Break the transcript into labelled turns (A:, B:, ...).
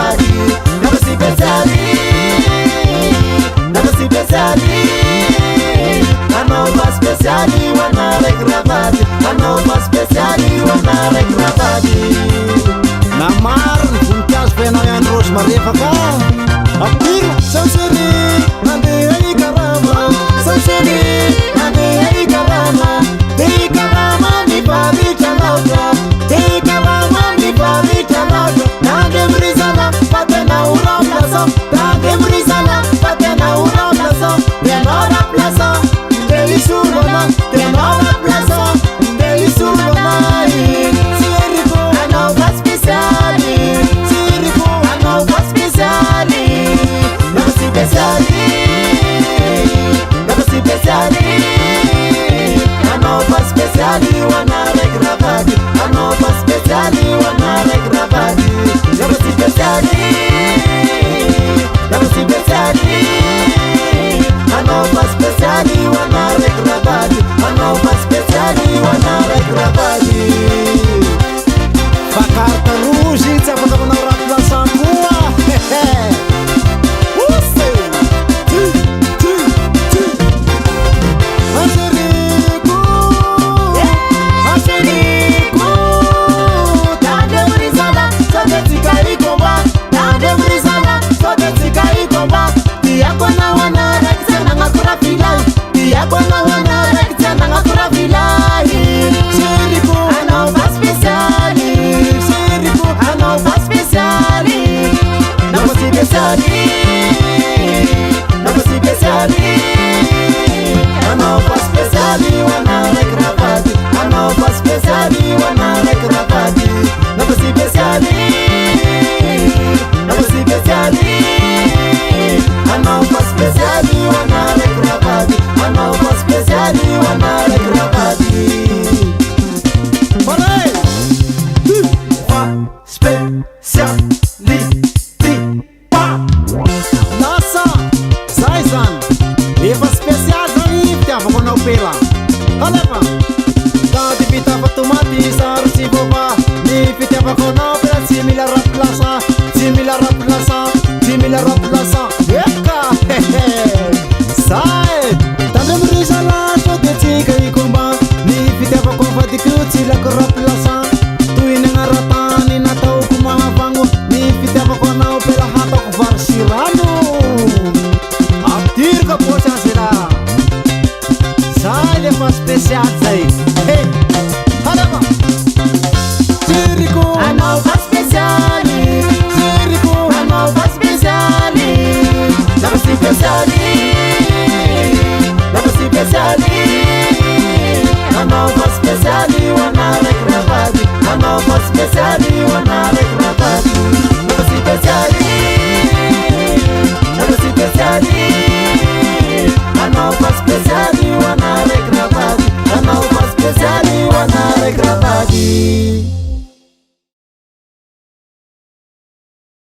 A: gravati. Negozi speciali, negozi speciali. Hanno speciali wanare gravati. Hanno speciali wanare gravati.
B: Namar puntas pena yang terus merefaka. Abdir sanseri nande ai karama, sanseri nande ai karama. Dei karama ni pari chalauja, dei karama ni pari chalauja. Nande brisala patena ura plaza, nande brisala patena ura plaza. Tenora plaza, dei surona, tenora plaza, dei surona. Sirico hanno speciali, Sirico hanno speciali. Negozi speciali, negozi speciali. Hanno speciali wanare gravati. Hanno speciali wanare gravati. Negozi speciali, negozi speciali. Hanno speciali wanare gravati. Hanno speciali wanare gravati. Pakarta ruji tsapa na rapla sangua.
A: Negozi speciali, hanno speciali wanare gravati. Hanno speciali wanare gravati. Negozi speciali, negozi speciali. Hanno speciali wanare gravati. Hanno speciali wanare gravati.
B: Parei!
A: Speciali.
B: Nossa, Zaizan, Eva special zani tiava com pela. Kaleva, da di pita tomati sar si boba, ni pitava com pela similar a plaza, similar a plaza, similar a plaza. Eka, sai, também brisa lá só de chica e comba, ni pitava com faticuti la corra plaza. Tu ina ngarata ni natau kumaha bangu, ni pitava com pela hata com varsirano. Abdir ka pocha sira. Sai de faz special sai. Hey, halama. Sirico
A: Hanno speciali,
B: Sirico
A: hanno speciali. Negozi speciali, negozi speciali. Hanno speciali wanare gravati. Hanno speciali wanare gravati.